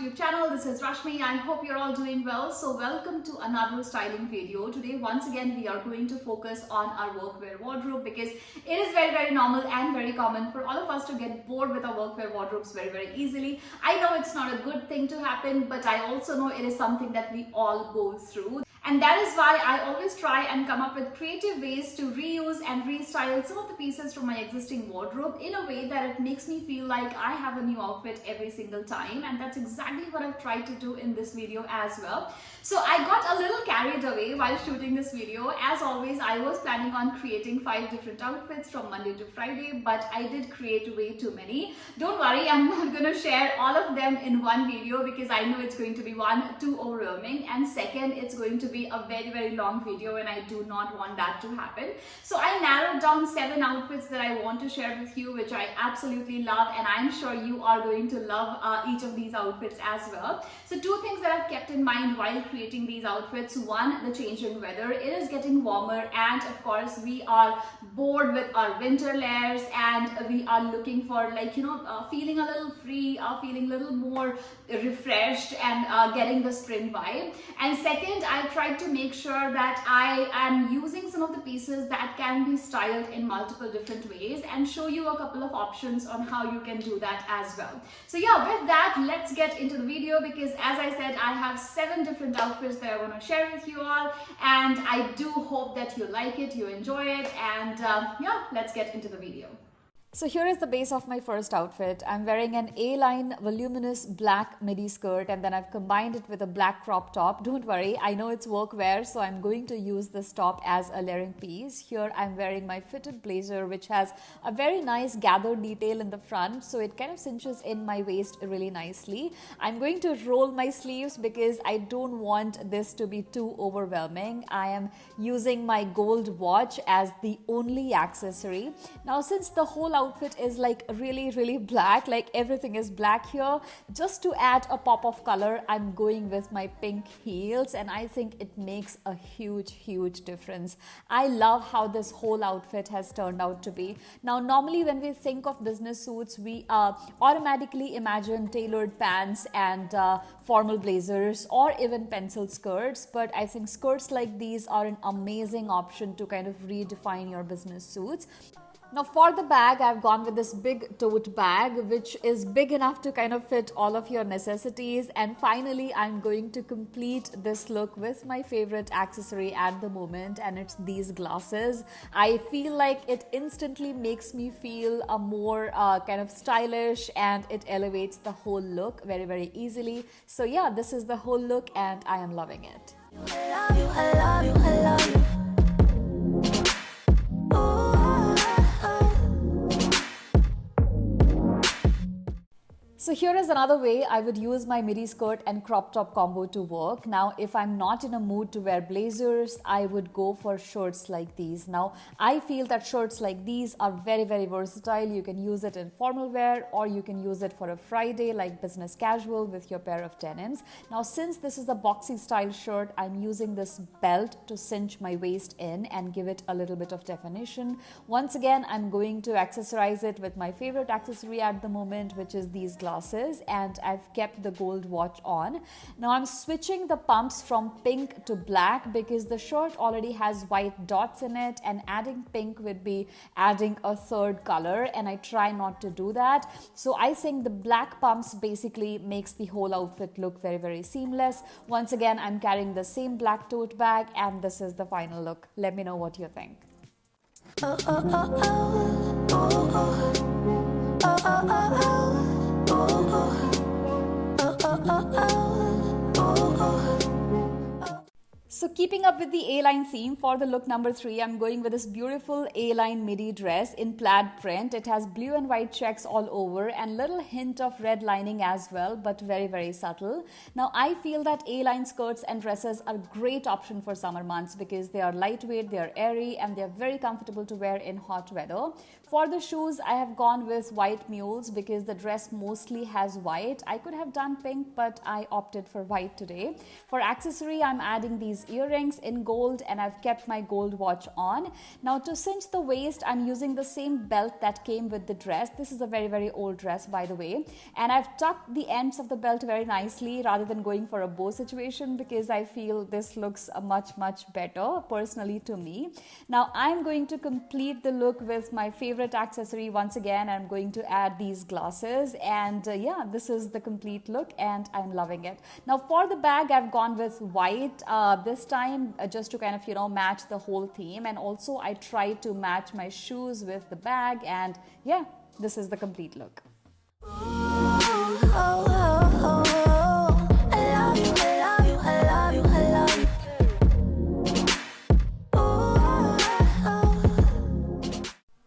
YouTube channel. This is Rashmi. I hope you're all doing well. So welcome to another styling video. Today once again we are going to focus on our workwear wardrobe because it is very normal and very common for all of us to get bored with our workwear wardrobes very easily. I know it's not a good thing to happen, but I also know it is something that we all go through. And that is why I always try and come up with creative ways to reuse and restyle some of the pieces from my existing wardrobe in a way that it makes me feel like I have a new outfit every single time. And that's exactly what I've tried to do in this video as well. So I got a little carried away while shooting this video. As always, I was planning on creating 5 different outfits from Monday to Friday, but I did create way too many. Don't worry, I'm not going to share all of them in one video because I know it's going to be one, too overwhelming, and second, it's going to be a very long video and I do not want that to happen. So I narrowed down 7 outfits that I want to share with you, which I absolutely love, and I'm sure you are going to love each of these outfits as well. So 2 things that I've kept in mind while creating these outfits. One, the changing weather. It is getting warmer and of course we are bored with our winter layers and we are looking for, like, feeling a little free, feeling a little more refreshed and getting the spring vibe. And second, I tried to make sure that I am using some of the pieces that can be styled in multiple different ways and show you a couple of options on how you can do that as well. So yeah, with that, let's get into the video because as I said, I have 7 different outfits that I want to share with you all, and I do hope that you like it, you enjoy it, and yeah, let's get into the video. So here is the base of my first outfit. I'm wearing an A-line voluminous black midi skirt and then I've combined it with a black crop top. Don't worry, I know it's workwear, so I'm going to use this top as a layering piece. Here I'm wearing my fitted blazer, which has a very nice gathered detail in the front, so it kind of cinches in my waist really nicely. I'm going to roll my sleeves because I don't want this to be too overwhelming. I am using my gold watch as the only accessory. Now, since the whole outfit is like really black, like everything is black here, just to add a pop of color, I'm going with my pink heels, and I think it makes a huge difference. I love how this whole outfit has turned out to be. Now, normally when we think of business suits, we automatically imagine tailored pants and formal blazers or even pencil skirts, but I think skirts like these are an amazing option to kind of redefine your business suits. Now for the bag, I've gone with this big tote bag, which is big enough to kind of fit all of your necessities. And finally, I'm going to complete this look with my favorite accessory at the moment, and it's these glasses. I feel like it instantly makes me feel a more kind of stylish, and it elevates the whole look very easily. So yeah, this is the whole look and I am loving it. I love you. So here is another way I would use my midi skirt and crop top combo to work. Now, if I'm not in a mood to wear blazers, I would go for shirts like these. Now, I feel that shirts like these are very versatile. You can use it in formal wear or you can use it for a Friday like business casual with your pair of denims. Now, since this is a boxy style shirt, I'm using this belt to cinch my waist in and give it a little bit of definition. Once again, I'm going to accessorize it with my favorite accessory at the moment, which is these glasses, and I've kept the gold watch on. Now I'm switching the pumps from pink to black because the shirt already has white dots in it, and adding pink would be adding a third color, and I try not to do that. So I think the black pumps basically makes the whole outfit look very seamless. Once again, I'm carrying the same black tote bag, and this is the final look. Let me know what you think. So keeping up with the A-line theme, for the look number 3, I'm going with this beautiful A-line midi dress in plaid print. It has blue and white checks all over and little hint of red lining as well, but very subtle. Now I feel that A-line skirts and dresses are a great option for summer months because they are lightweight, they are airy, and they are very comfortable to wear in hot weather. For the shoes, I have gone with white mules because the dress mostly has white. I could have done pink, but I opted for white today. For accessory, I'm adding these earrings in gold, and I've kept my gold watch on. Now to cinch the waist, I'm using the same belt that came with the dress. This is a very old dress, by the way, and I've tucked the ends of the belt very nicely rather than going for a bow situation, because I feel this looks much better personally to me. Now I'm going to complete the look with my favorite accessory once again. I'm going to add these glasses, and yeah, this is the complete look and I'm loving it. Now for the bag, I've gone with white this time, just to kind of, you know, match the whole theme, and also I tried to match my shoes with the bag, and yeah, this is the complete look.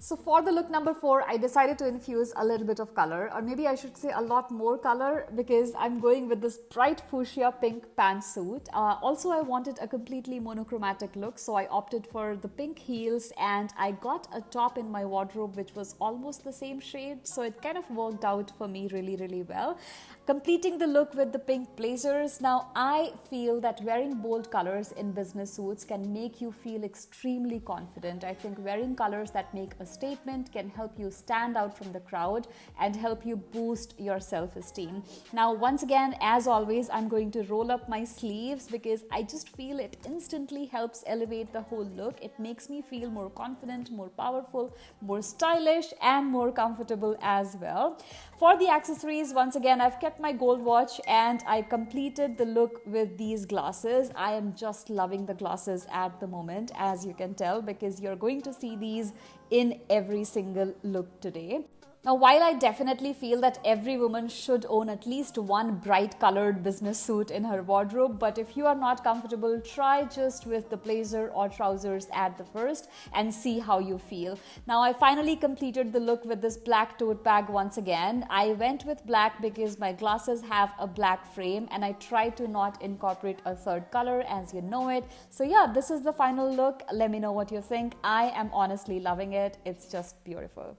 So for the look number 4, I decided to infuse a little bit of color, or maybe I should say a lot more color, because I'm going with this bright fuchsia pink pantsuit. Also, I wanted a completely monochromatic look, so I opted for the pink heels, and I got a top in my wardrobe which was almost the same shade, so it kind of worked out for me really well. Completing the look with the pink blazers. Now I feel that wearing bold colors in business suits can make you feel extremely confident. I think wearing colors that make a statement can help you stand out from the crowd and help you boost your self-esteem. Now once again, as always, I'm going to roll up my sleeves because I just feel it instantly helps elevate the whole look. It makes me feel more confident, more powerful, more stylish, and more comfortable as well. For the accessories, once again, I've kept my gold watch and I completed the look with these glasses. I am just loving the glasses at the moment, as you can tell, because you're going to see these in every single look today. Now, while I definitely feel that every woman should own at least one bright colored business suit in her wardrobe, but if you are not comfortable, try just with the blazer or trousers at the first and see how you feel. Now, I finally completed the look with this black tote bag once again. I went with black because my glasses have a black frame and I tried to not incorporate a third color, as you know it. So yeah, this is the final look. Let me know what you think. I am honestly loving it. It's just beautiful.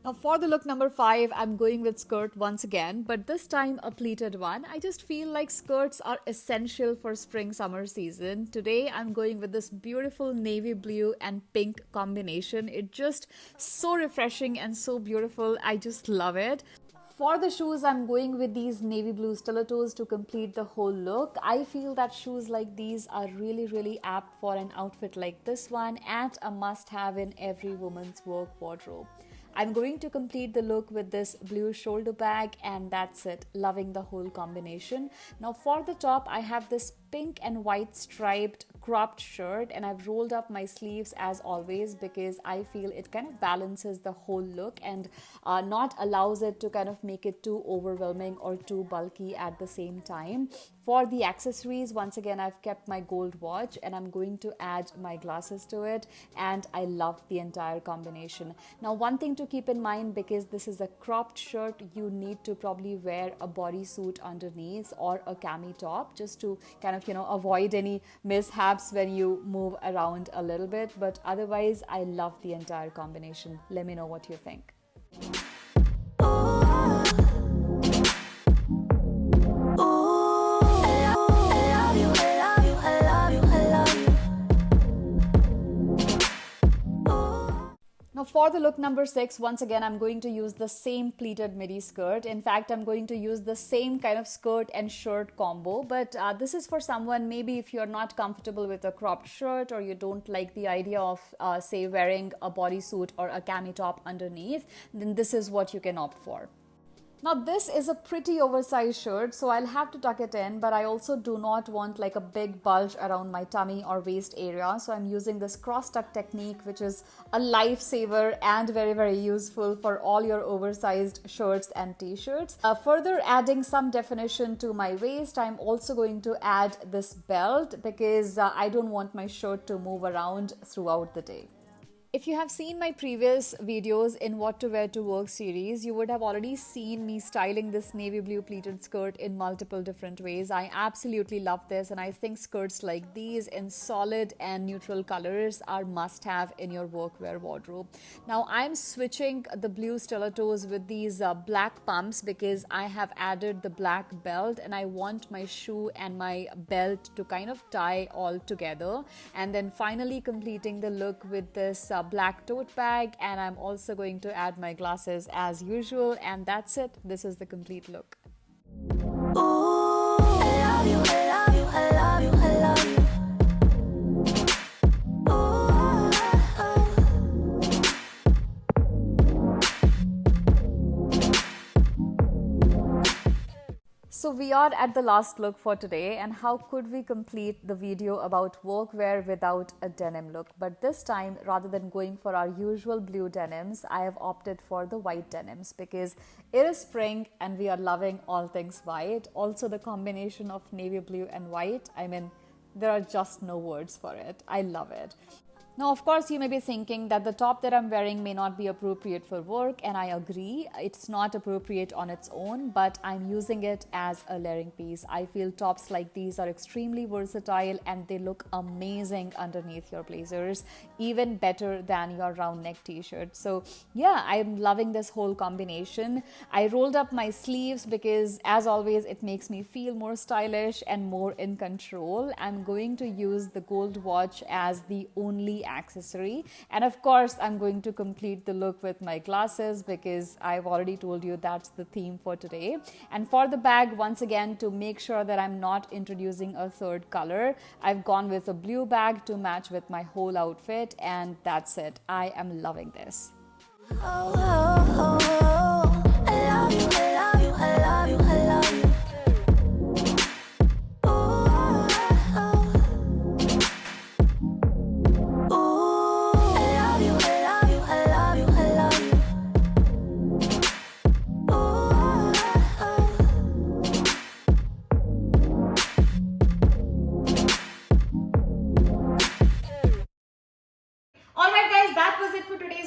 Now for the look number 5, I'm going with skirt once again, but this time a pleated one. I just feel like skirts are essential for spring-summer season. Today I'm going with this beautiful navy blue and pink combination. It's just so refreshing and so beautiful. I just love it. For the shoes, I'm going with these navy blue stilettos to complete the whole look. I feel that shoes like these are really apt for an outfit like this one and a must-have in every woman's work wardrobe. I'm going to complete the look with this blue shoulder bag, and that's it. Loving the whole combination. Now for the top, I have this pink and white striped cropped shirt, and I've rolled up my sleeves as always because I feel it kind of balances the whole look and not allows it to kind of make it too overwhelming or too bulky at the same time. For the accessories, once again, I've kept my gold watch and I'm going to add my glasses to it, and I love the entire combination. Now, one thing to keep in mind, because this is a cropped shirt, you need to probably wear a bodysuit underneath or a cami top just to kind of, avoid any mishaps when you move around a little bit. But otherwise, I love the entire combination. Let me know what you think. Now for the look number 6, once again, I'm going to use the same pleated midi skirt. In fact, I'm going to use the same kind of skirt and shirt combo, but this is for someone, maybe if you're not comfortable with a cropped shirt or you don't like the idea of, say, wearing a bodysuit or a cami top underneath, then this is what you can opt for. Now this is a pretty oversized shirt, so I'll have to tuck it in, but I also do not want like a big bulge around my tummy or waist area. So I'm using this cross tuck technique, which is a lifesaver and very useful for all your oversized shirts and t-shirts. Further adding some definition to my waist, I'm also going to add this belt because I don't want my shirt to move around throughout the day. If you have seen my previous videos in what to wear to work series, you would have already seen me styling this navy blue pleated skirt in multiple different ways. I absolutely love this, and I think skirts like these in solid and neutral colors are must have in your workwear wardrobe. Now I'm switching the blue stilettos with these black pumps because I have added the black belt, and I want my shoe and my belt to kind of tie all together, and then finally completing the look with this black tote bag. And I'm also going to add my glasses as usual, and that's it. This is the complete look. Ooh, I love you, I love you, I love you, I love you. So we are at the last look for today, and how could we complete the video about workwear without a denim look? But this time, rather than going for our usual blue denims, I have opted for the white denims because it is spring and we are loving all things white. Also the combination of navy blue and white, I mean, there are just no words for it. I love it. Now, of course, you may be thinking that the top that I'm wearing may not be appropriate for work, and I agree. It's not appropriate on its own, but I'm using it as a layering piece. I feel tops like these are extremely versatile and they look amazing underneath your blazers, even better than your round neck t-shirt. So yeah, I'm loving this whole combination. I rolled up my sleeves because, as always, it makes me feel more stylish and more in control. I'm going to use the gold watch as the only accessory, and of course I'm going to complete the look with my glasses because I've already told you that's the theme for today. And for the bag, once again, to make sure that I'm not introducing a third color, I've gone with a blue bag to match with my whole outfit, and that's it. I am loving this. Oh, oh, oh, oh. I love you, I love you, I love you, I love you.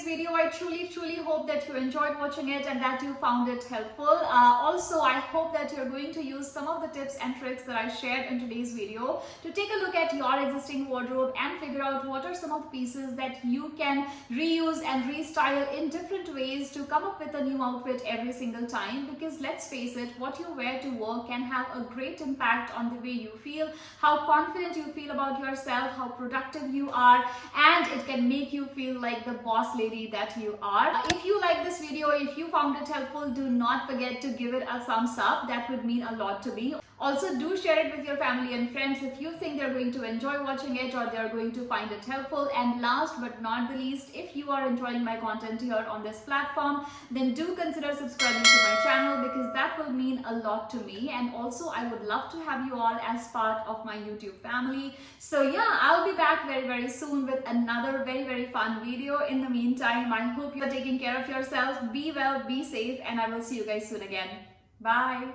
Video. I truly hope that you enjoyed watching it and that you found it helpful. Also, I hope that you're going to use some of the tips and tricks that I shared in today's video to take a look at your existing wardrobe and figure out what are some of the pieces that you can reuse and restyle in different ways to come up with a new outfit every single time. Because let's face it, what you wear to work can have a great impact on the way you feel, how confident you feel about yourself, how productive you are, and it can make you feel like the boss lady that you are. If you like this video, if you found it helpful, do not forget to give it a thumbs up. That would mean a lot to me. Also, do share it with your family and friends if you think they're going to enjoy watching it or they're going to find it helpful. And last but not the least, if you are enjoying my content here on this platform, then do consider subscribing to my channel because that will mean a lot to me. And also, I would love to have you all as part of my YouTube family. So yeah, I'll be back very soon with another very fun video. In the meantime, I hope you're taking care of yourself. Be well, be safe, and I will see you guys soon again. Bye.